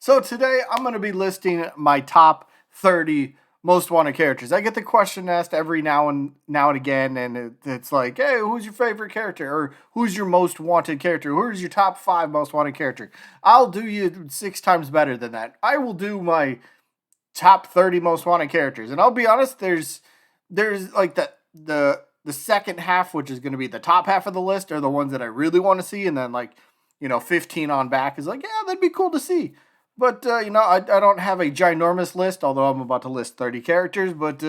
So today I'm going to be listing my top 30 most wanted characters. I get the question asked every now and again, and it's like, hey, who's your favorite character? Or who's your most wanted character? Who's your top 5 most wanted character? I'll do you 6 times better than that. I will do my top 30 most wanted characters. And I'll be honest, there's like the second half, which is going to be the top half of the list, are the ones that I really want to see, and then 15 on back is like, yeah, that'd be cool to see. But, I don't have a ginormous list, although I'm about to list 30 characters, but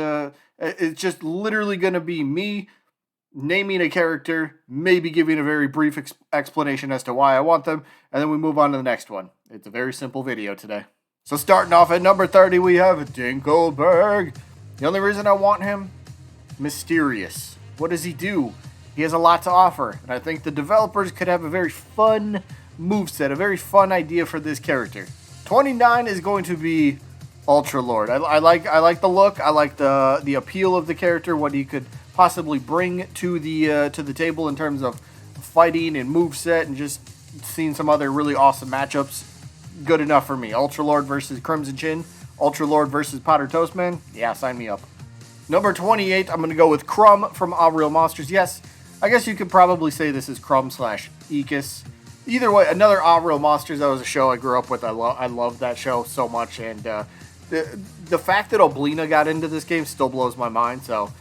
it's just literally going to be me naming a character, maybe giving a very brief explanation as to why I want them, and then we move on to the next one. It's a very simple video today. So starting off at number 30, we have Dinkelberg. The only reason I want him, mysterious. What does he do? He has a lot to offer, and I think the developers could have a very fun moveset, a very fun idea for this character. 29 is going to be Ultra Lord. I like the look. I like the appeal of the character, what he could possibly bring to the table in terms of fighting and moveset, and just seeing some other really awesome matchups. Good enough for me. Ultra Lord versus Crimson Chin. Ultra Lord versus Potter Toastman. Yeah, sign me up. Number 28, I'm going to go with Crumb from All Real Monsters. Yes, I guess you could probably say this is Crumb / Ekus. Either way, another All Real Monsters. That was a show I grew up with. I love that show so much, and the fact that Oblina got into this game still blows my mind. So,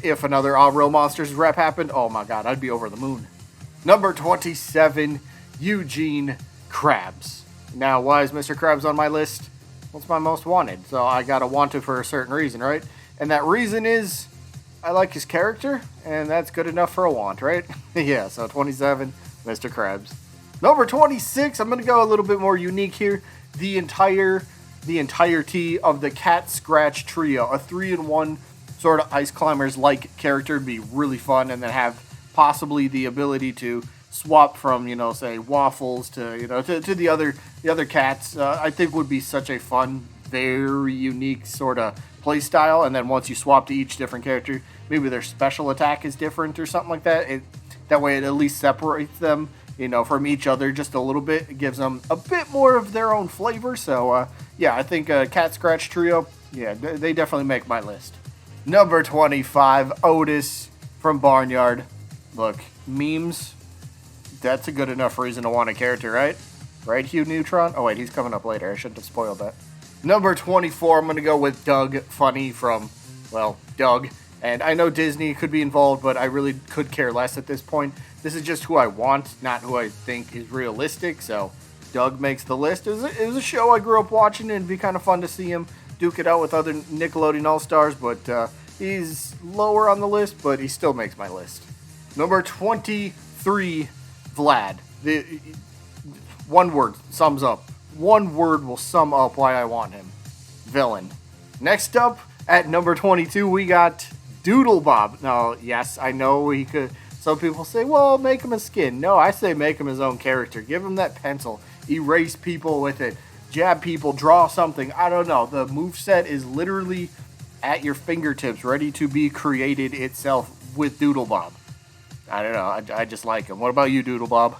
if another All Real Monsters rep happened, oh my god, I'd be over the moon. Number 27, Eugene Krabs. Now, why is Mr. Krabs on my list? Well, it's my most wanted, so I gotta want it for a certain reason, right? And that reason is I like his character, and that's good enough for a want, right? Yeah, so 27. Mr. Krabs. Number 26, I'm going to go a little bit more unique here. The entirety of the Cat Scratch Trio. A 3-in-1 sort of Ice Climbers-like character would be really fun, and then have possibly the ability to swap from, say, Waffles to, to the other cats. I think would be such a fun, very unique sort of play style, and then once you swap to each different character, maybe their special attack is different or something like that. That way it at least separates them, from each other just a little bit. It gives them a bit more of their own flavor. So, yeah, I think Cat Scratch Trio, yeah, they definitely make my list. Number 25, Otis from Barnyard. Look, memes, that's a good enough reason to want a character, right? Right, Hugh Neutron? Oh, wait, he's coming up later. I shouldn't have spoiled that. Number 24, I'm going to go with Doug Funny from, Doug. And I know Disney could be involved, but I really could care less at this point. This is just who I want, not who I think is realistic. So Doug makes the list. It was a show I grew up watching, and it'd be kind of fun to see him duke it out with other Nickelodeon All Stars. But he's lower on the list, but he still makes my list. Number 23, Vlad. One word sums up. One word will sum up why I want him. Villain. Next up, at number 22, we got Doodle Bob. Now, yes, I know he could. Some people say, well, make him a skin. No, I say make him his own character. Give him that pencil. Erase people with it. Jab people. Draw something. I don't know. The moveset is literally at your fingertips, ready to be created itself with Doodle Bob. I don't know. I just like him. What about you, Doodle Bob?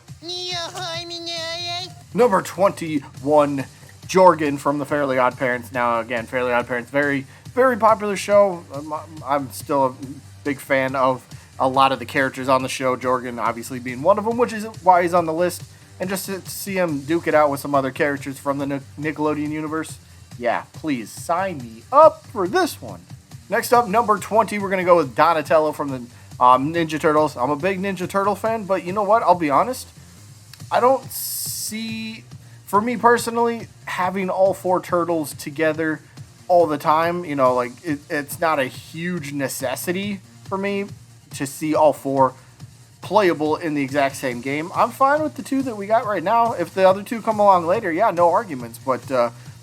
Number 21, Jorgen from the Fairly Odd Parents. Now, again, Fairly Odd Parents, very, very popular show. I'm still a big fan of a lot of the characters on the show, Jorgen obviously being one of them, which is why he's on the list. And just to see him duke it out with some other characters from the Nickelodeon universe, yeah, please sign me up for this one. Next up, number 20, we're going to go with Donatello from the Ninja Turtles. I'm a big Ninja Turtle fan, but you know what? I'll be honest. I don't see, for me personally, having all 4 turtles together all the time, it's not a huge necessity for me to see all 4 playable in the exact same game. I'm fine with the 2 that we got right now. If the other 2 come along later, yeah, no arguments, but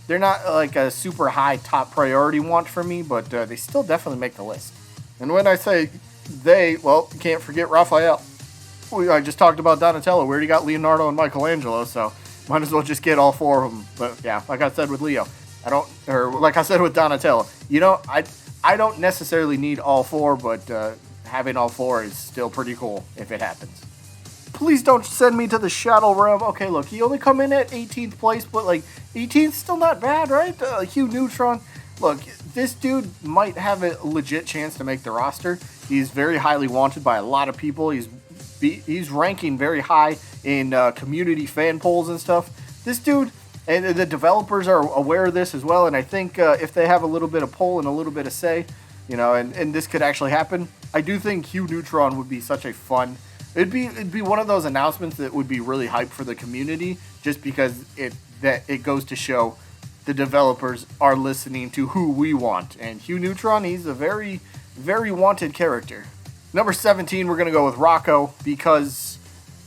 they're not like a super high top priority want for me, but they still definitely make the list. And when I say they, well, you can't forget Raphael. I just talked about Donatello. We already got Leonardo and Michelangelo, so might as well just get all 4 of them. But yeah, like I said with Leo, like I said with Donatello, I don't necessarily need all 4, but having all 4 is still pretty cool if it happens. Please don't send me to the Shadow Realm. Okay, look, he only come in at 18th place, but like 18th still not bad, right? Hugh Neutron. Look, this dude might have a legit chance to make the roster. He's very highly wanted by a lot of people. He's ranking very high in community fan polls and stuff. This dude, and the developers are aware of this as well. And I think if they have a little bit of poll and a little bit of say, you know, and this could actually happen, I do think Hugh Neutron would be such a fun. It'd be one of those announcements that would be really hype for the community, just because it goes to show the developers are listening to who we want. And Hugh Neutron, he's a very, very wanted character. Number 17, we're gonna go with Rocco because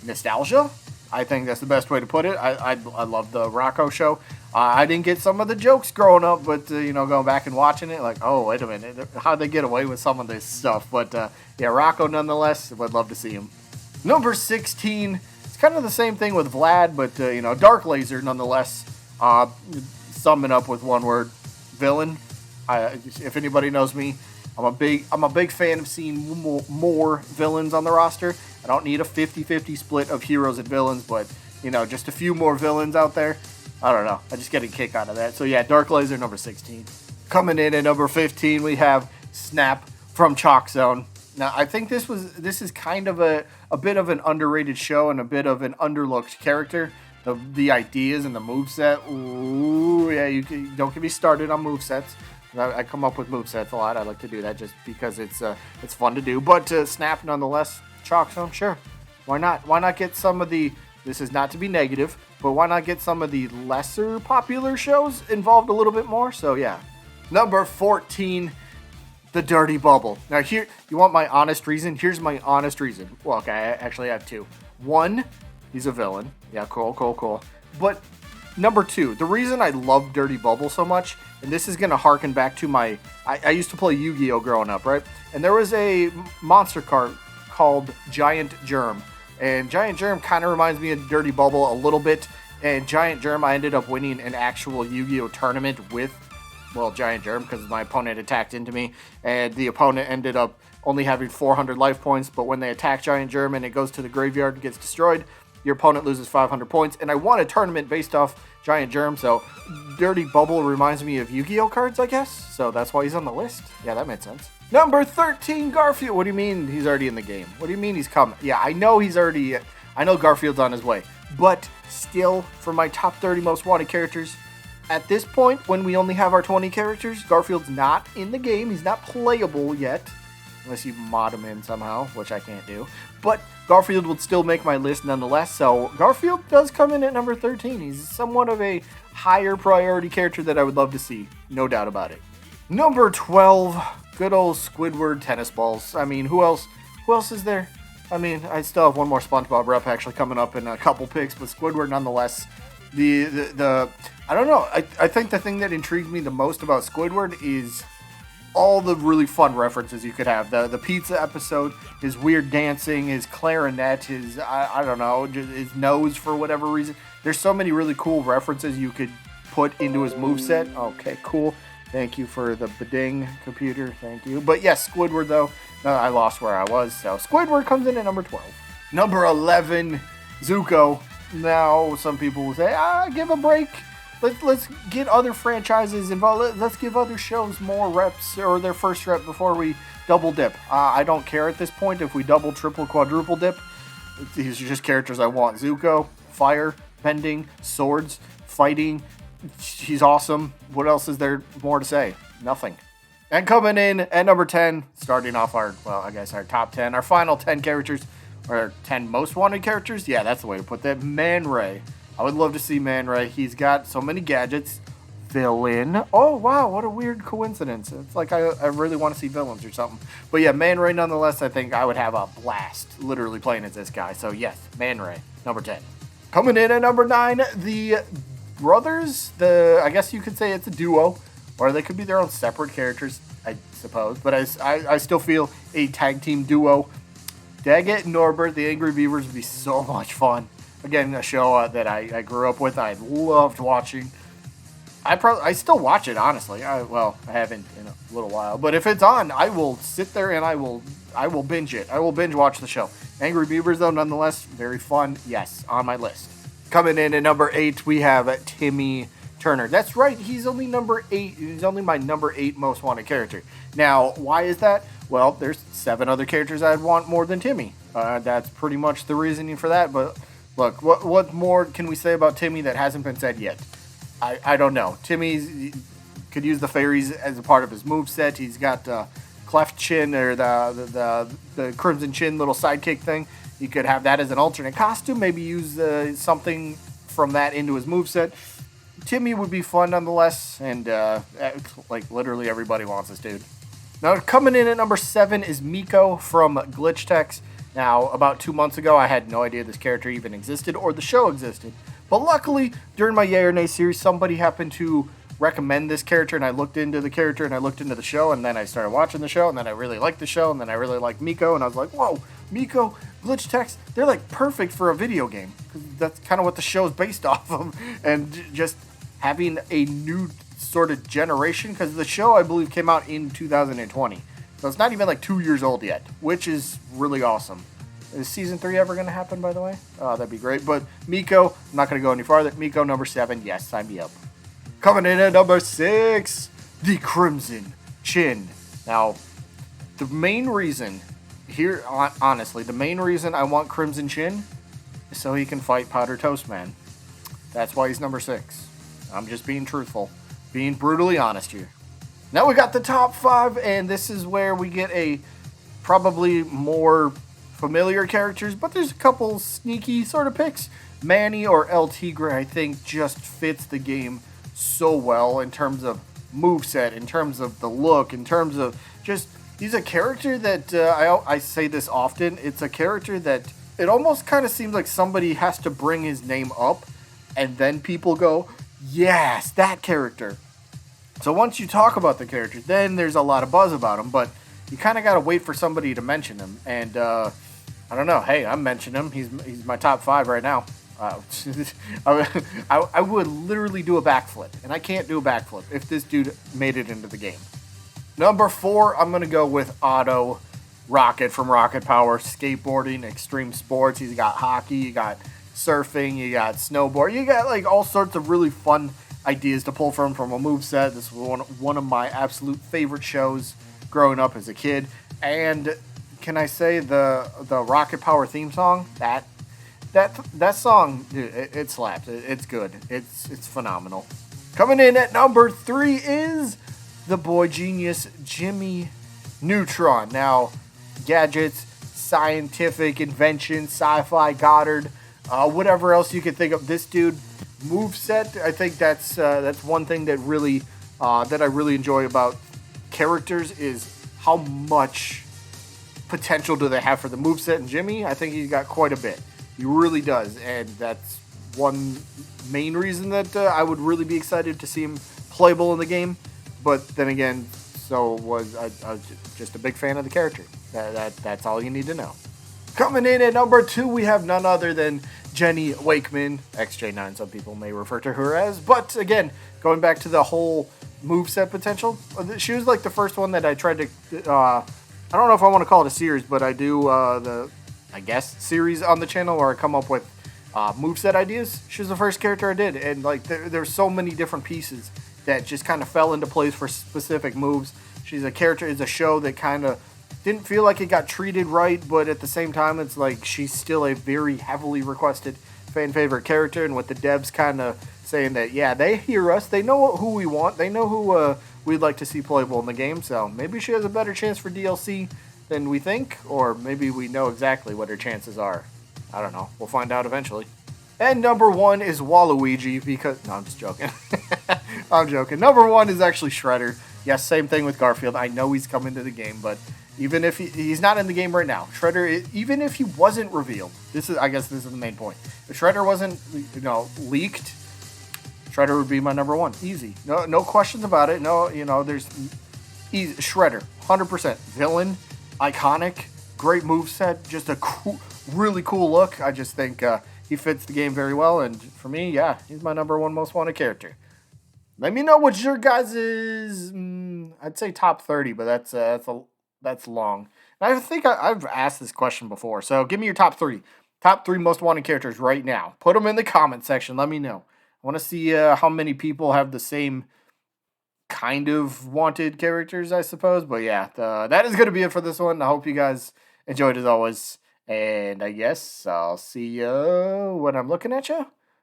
nostalgia. I think that's the best way to put it. I love the Rocco show. I didn't get some of the jokes growing up, but you know, going back and watching it, like, oh wait a minute, how'd they get away with some of this stuff? But yeah, Rocco nonetheless, would love to see him. Number 16, it's kind of the same thing with Vlad, but you know, Dark Laser nonetheless. Sum it up with one word: villain. If anybody knows me, I'm a big fan of seeing more villains on the roster. I don't need a 50-50 split of heroes and villains, but you know, just a few more villains out there. I don't know. I just get a kick out of that. So yeah, Dark Laser number 16. Coming in at number 15, we have Snap from Chalk Zone. Now, I think this is kind of a bit of an underrated show and a bit of an underlooked character. The ideas and the moveset. Ooh, yeah, you don't get me started on movesets. I come up with movesets a lot. I like to do that just because it's fun to do. But Snap nonetheless, Chalk Zone, sure. Why not? Why not get some of the, this is not to be negative, but why not get some of the lesser popular shows involved a little bit more? So yeah. Number 14, the Dirty Bubble. Now here, you want my honest reason? Here's my honest reason. Well, okay, I actually have two. One, he's a villain. Yeah, cool. But number two, the reason I love Dirty Bubble so much, and this is going to harken back to I used to play Yu-Gi-Oh! Growing up, right? And there was a monster card called Giant Germ. And Giant Germ kind of reminds me of Dirty Bubble a little bit. And Giant Germ, I ended up winning an actual Yu-Gi-Oh! Tournament with, well, Giant Germ, because my opponent attacked into me. And the opponent ended up only having 400 life points. But when they attack Giant Germ and it goes to the graveyard and gets destroyed, your opponent loses 500 points. And I won a tournament based off Giant Germ. So Dirty Bubble reminds me of Yu-Gi-Oh! Cards, I guess. So that's why he's on the list. Yeah, that made sense. Number 13, Garfield. What do you mean he's already in the game? What do you mean he's coming? Yeah, I know I know Garfield's on his way. But still, for my top 30 most wanted characters, at this point, when we only have our 20 characters, Garfield's not in the game. He's not playable yet. Unless you mod him in somehow, which I can't do. But Garfield would still make my list nonetheless. So Garfield does come in at number 13. He's somewhat of a higher priority character that I would love to see. No doubt about it. Number 12, good old Squidward tennis balls. I mean, who else is there? I mean, I still have one more SpongeBob rep actually coming up in a couple picks, but Squidward nonetheless. I don't know. I think the thing that intrigues me the most about Squidward is all the really fun references you could have. The pizza episode, his weird dancing, his clarinet, his, I don't know, just his nose for whatever reason. There's so many really cool references you could put into his moveset. Okay, cool. Thank you for the bidding, computer. Thank you. But yes, Squidward, though. I lost where I was. So Squidward comes in at number 12. Number 11, Zuko. Now, some people will say, give a break. Let's get other franchises involved. Let's give other shows more reps or their first rep before we double dip. I don't care at this point if we double, triple, quadruple dip. These are just characters I want. Zuko, fire, bending, swords, fighting. He's awesome. What else is there more to say? Nothing. And coming in at number 10, starting off our top 10, our final 10 characters, or 10 most wanted characters. Yeah, that's the way to put that. Man Ray. I would love to see Man Ray. He's got so many gadgets. Villain. Oh, wow, what a weird coincidence. It's like I really want to see villains or something. But yeah, Man Ray nonetheless, I think I would have a blast literally playing as this guy. So yes, Man Ray, number 10. Coming in at number 9, the brothers. I guess you could say it's a duo, or they could be their own separate characters, I suppose. But I still feel a tag team duo. Daggett and Norbert, the Angry Beavers, would be so much fun. Again, a show that I grew up with. I loved watching. I still watch it, honestly. I haven't in a little while. But if it's on, I will sit there and I will binge it. I will binge watch the show. Angry Beavers, though, nonetheless, very fun. Yes, on my list. Coming in at number 8, we have Timmy Turner. That's right, he's only number 8. He's only my number 8 most wanted character. Now, why is that? Well, there's 7 other characters I'd want more than Timmy. That's pretty much the reasoning for that. But look, what more can we say about Timmy that hasn't been said yet? I don't know. Timmy could use the fairies as a part of his moveset. He's got cleft chin, or the crimson chin little sidekick thing. You could have that as an alternate costume. Maybe use something from that into his moveset. Timmy would be fun nonetheless, and like literally everybody wants this dude. Now coming in at number 7 is Miko from Glitch Tex. Now, about 2 months ago, I had no idea this character even existed or the show existed. But luckily, during my Yay or Nay series, somebody happened to recommend this character, and I looked into the character, and I looked into the show, and then I started watching the show, and then I really liked the show, and then I really liked Miko, and I was like, whoa, Miko, Glitch Tex, they're like perfect for a video game, because that's kind of what the show is based off of, and just having a new sort of generation, because the show, I believe, came out in 2020, so it's not even like 2 years old yet, which is really awesome. Is season 3 ever going to happen, by the way? Oh, that'd be great. But Miko, I'm not going to go any farther. Miko, number 7, yes, sign me up. Coming in at number 6, the Crimson Chin. Now, the main reason here, honestly, the main reason I want Crimson Chin is so he can fight Powder Toast Man. That's why he's number 6. I'm just being truthful, being brutally honest here. Now we got the top 5, and this is where we get a probably more familiar characters, but there's a couple sneaky sort of picks. Manny or El Tigre, I think, just fits the game so well in terms of moveset, in terms of the look, in terms of just, he's a character that, I say this often, it's a character that it almost kind of seems like somebody has to bring his name up, and then people go, yes, that character. So once you talk about the character, then there's a lot of buzz about him, but you kind of got to wait for somebody to mention him, and I don't know, hey, I'm mentioning him, he's my top 5 right now. I would literally do a backflip, and I can't do a backflip if this dude made it into the game. Number 4, I'm going to go with Otto Rocket from Rocket Power. Skateboarding, extreme sports. He's got hockey, you got surfing, you got snowboard. You got like all sorts of really fun ideas to pull from a moveset. This was one of my absolute favorite shows growing up as a kid. And can I say the Rocket Power theme song? That song, dude, it slaps. It's good. It's phenomenal. Coming in at number 3 is the boy genius Jimmy Neutron. Now, gadgets, scientific invention, sci-fi, Goddard, whatever else you can think of. This dude, moveset, I think that's one thing that really that I really enjoy about characters is how much potential do they have for the moveset. And Jimmy, I think he's got quite a bit. He really does, and that's one main reason that I would really be excited to see him playable in the game. But then again, so was I was just a big fan of the character. That's all you need to know. Coming in at number 2, we have none other than Jenny Wakeman, XJ9, some people may refer to her as. But again, going back to the whole moveset potential, she was like the first one that I tried to, I don't know if I want to call it a series, but I do series on the channel where I come up with moveset ideas. She was the first character I did, and like there's so many different pieces that just kind of fell into place for specific moves. She's a character, it's a show that kind of didn't feel like it got treated right, but at the same time, it's like she's still a very heavily requested fan favorite character, and with the devs kind of saying that, yeah, they hear us, they know who we want, they know who we'd like to see playable in the game, so maybe she has a better chance for DLC than we think, or maybe we know exactly what her chances are. I don't know. We'll find out eventually. And number 1 is Waluigi, because... No, I'm just joking. I'm joking. Number 1 is actually Shredder. Yes, same thing with Garfield. I know he's coming to the game, but even if he's not in the game right now, Shredder, even if he wasn't revealed, I guess this is the main point. If Shredder wasn't, leaked, Shredder would be my number 1. Easy. No questions about it. No, there's... Easy. Shredder. 100%. Villain. Iconic, great moveset, just a really cool look. I just think he fits the game very well, and for me, yeah, he's my number 1 most wanted character. Let me know what your guys' I'd say top 30, but that's long. I think I've asked this question before. So give me your top three. Top three most wanted characters right now. Put them in the comment section. Let me know. I want to see how many people have the same kind of wanted characters, I suppose. But yeah, that is going to be it for this one. I hope you guys enjoyed as always. And I guess I'll see you when I'm looking at you.